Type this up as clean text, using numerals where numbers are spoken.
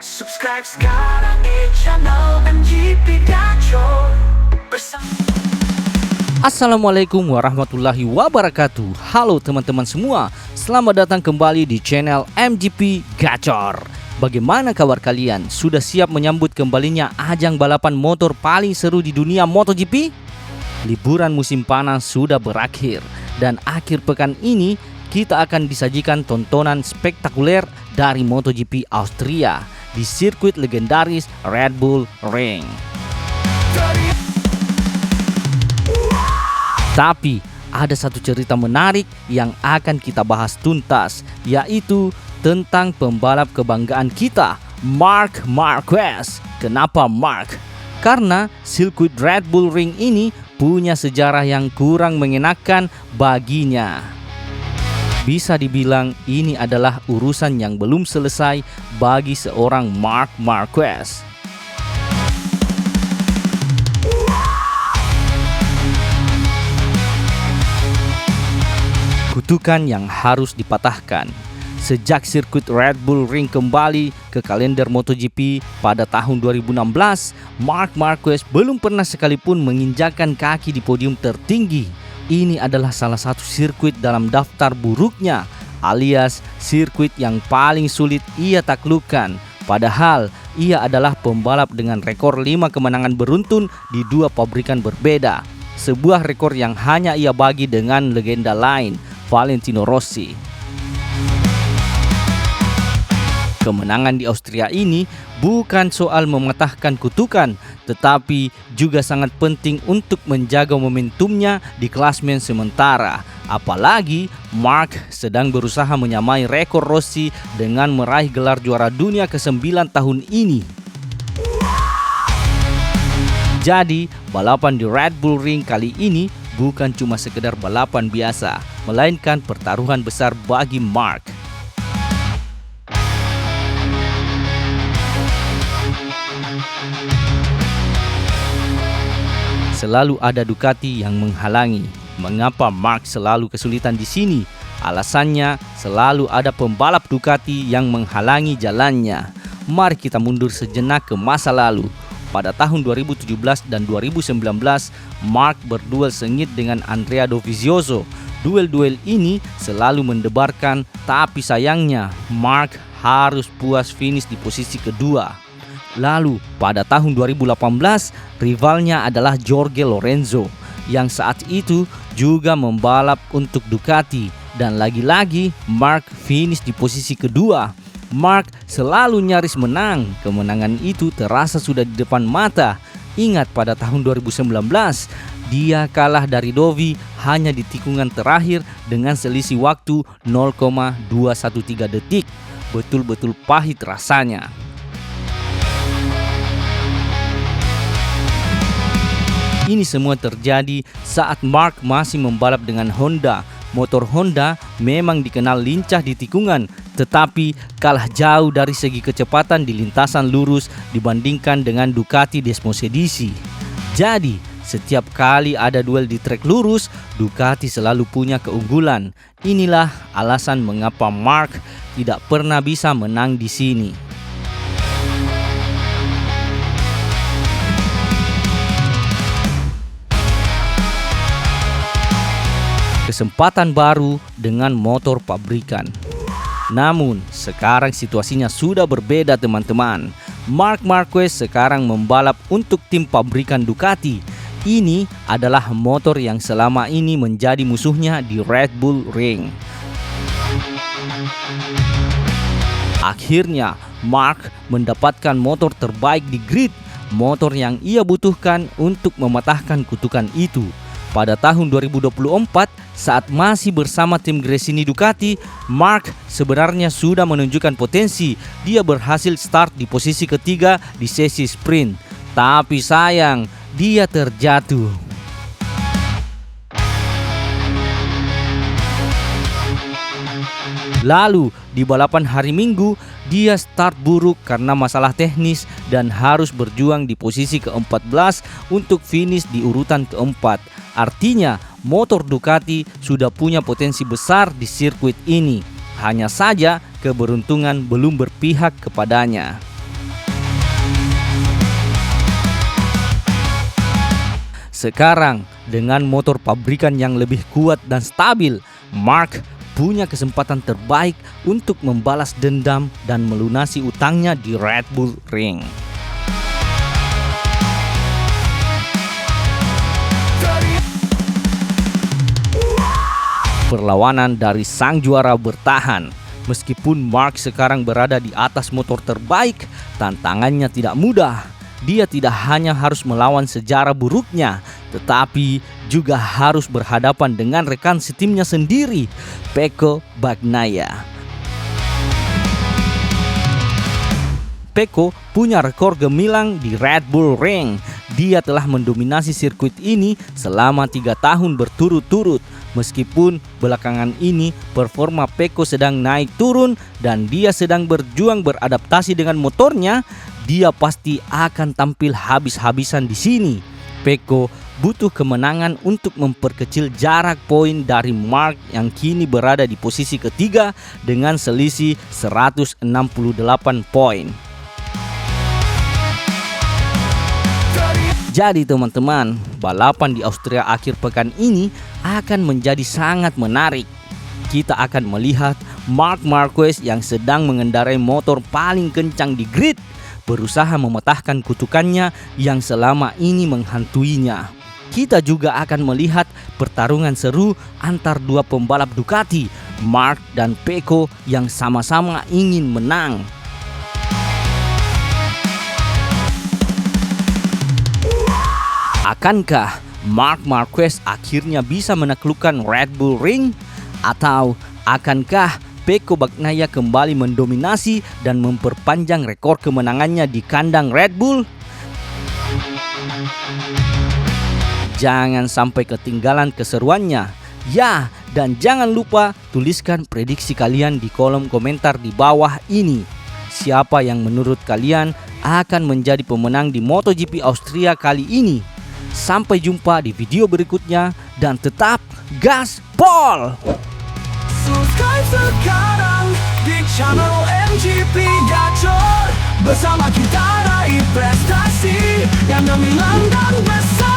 Subscribe sekarang di channel MGP Gacor bersama. Assalamualaikum warahmatullahi wabarakatuh. Halo teman-teman semua, selamat datang kembali di channel MGP Gacor. Bagaimana kabar kalian? Sudah siap menyambut kembalinya ajang balapan motor paling seru di dunia MotoGP? Liburan musim panas sudah berakhir, dan akhir pekan ini kita akan disajikan tontonan spektakuler dari MotoGP Austria di sirkuit legendaris Red Bull Ring. Tapi ada satu cerita menarik yang akan kita bahas tuntas, yaitu tentang pembalap kebanggaan kita, Marc Marquez. Kenapa Marc? Karena sirkuit Red Bull Ring ini punya sejarah yang kurang mengenakan baginya. Bisa dibilang ini adalah urusan yang belum selesai bagi seorang Marc Marquez. Kutukan yang harus dipatahkan. Sejak sirkuit Red Bull Ring kembali ke kalender MotoGP pada tahun 2016, Marc Marquez belum pernah sekalipun menginjakkan kaki di podium tertinggi. Ini adalah salah satu sirkuit dalam daftar buruknya, alias sirkuit yang paling sulit ia taklukkan. Padahal ia adalah pembalap dengan rekor 5 kemenangan beruntun di 2 pabrikan berbeda. Sebuah rekor yang hanya ia bagi dengan legenda lain, Valentino Rossi. Kemenangan di Austria ini bukan soal mematahkan kutukan, tetapi juga sangat penting untuk menjaga momentumnya di klasmen sementara. Apalagi Marc sedang berusaha menyamai rekor Rossi dengan meraih gelar juara dunia ke-9 tahun ini. Jadi, balapan di Red Bull Ring kali ini bukan cuma sekedar balapan biasa, melainkan pertaruhan besar bagi Marc. Selalu ada Ducati yang menghalangi. Mengapa Marc selalu kesulitan di sini? Alasannya selalu ada pembalap Ducati yang menghalangi jalannya. Mari kita mundur sejenak ke masa lalu. Pada tahun 2017 dan 2019, Marc berduel sengit dengan Andrea Dovizioso. Duel-duel ini selalu mendebarkan, tapi sayangnya Marc harus puas finish di posisi kedua. Lalu pada tahun 2018, rivalnya adalah Jorge Lorenzo yang saat itu juga membalap untuk Ducati, dan lagi-lagi Marc finish di posisi kedua. Marc selalu nyaris menang, kemenangan itu terasa sudah di depan mata. Ingat pada tahun 2019, dia kalah dari Dovi hanya di tikungan terakhir dengan selisih waktu 0,213 detik. Betul-betul pahit rasanya. Ini semua terjadi saat Marc masih membalap dengan Honda. Motor Honda memang dikenal lincah di tikungan, tetapi kalah jauh dari segi kecepatan di lintasan lurus dibandingkan dengan Ducati Desmosedici. Jadi, setiap kali ada duel di trek lurus, Ducati selalu punya keunggulan. Inilah alasan mengapa Marc tidak pernah bisa menang di sini. Kesempatan baru dengan motor pabrikan. Namun, sekarang situasinya sudah berbeda teman-teman. Marc Marquez sekarang membalap untuk tim pabrikan Ducati. Ini adalah motor yang selama ini menjadi musuhnya di Red Bull Ring. Akhirnya, Marc mendapatkan motor terbaik di grid, motor yang ia butuhkan untuk mematahkan kutukan itu. Pada tahun 2024, saat masih bersama tim Gresini Ducati, Marc sebenarnya sudah menunjukkan potensi. Dia berhasil start di posisi ketiga di sesi sprint. Tapi sayang, dia terjatuh. Lalu, di balapan hari Minggu, dia start buruk karena masalah teknis dan harus berjuang di posisi ke-14 untuk finish di urutan keempat. Artinya, motor Ducati sudah punya potensi besar di sirkuit ini. Hanya saja keberuntungan belum berpihak kepadanya. Sekarang, dengan motor pabrikan yang lebih kuat dan stabil, Mark punya kesempatan terbaik untuk membalas dendam dan melunasi utangnya di Red Bull Ring. Perlawanan dari sang juara bertahan. Meskipun Mark sekarang berada di atas motor terbaik, tantangannya tidak mudah. Dia tidak hanya harus melawan sejarah buruknya, tetapi juga harus berhadapan dengan rekan setimnya sendiri, Pecco Bagnaia. Pecco punya rekor gemilang di Red Bull Ring. Dia telah mendominasi sirkuit ini selama 3 tahun berturut-turut. Meskipun belakangan ini performa Pecco sedang naik turun dan dia sedang berjuang beradaptasi dengan motornya, dia pasti akan tampil habis-habisan di sini. Pecco butuh kemenangan untuk memperkecil jarak poin dari Mark yang kini berada di posisi ketiga dengan selisih 168 poin. Jadi teman-teman, balapan di Austria akhir pekan ini akan menjadi sangat menarik. Kita akan melihat Marc Marquez yang sedang mengendarai motor paling kencang di grid, berusaha mematahkan kutukannya yang selama ini menghantuinya. Kita juga akan melihat pertarungan seru antar dua pembalap Ducati, Mark dan Pecco, yang sama-sama ingin menang. Akankah Marc Marquez akhirnya bisa menaklukkan Red Bull Ring? Atau akankah Pecco Bagnaia kembali mendominasi dan memperpanjang rekor kemenangannya di kandang Red Bull? Jangan sampai ketinggalan keseruannya. Ya, dan jangan lupa tuliskan prediksi kalian di kolom komentar di bawah ini. Siapa yang menurut kalian akan menjadi pemenang di MotoGP Austria kali ini? Sampai jumpa di video berikutnya dan tetap gaspol! Subscribe sekarang di channel MGP Gacor. Bersama kita raih prestasi yang gemilang dan besar.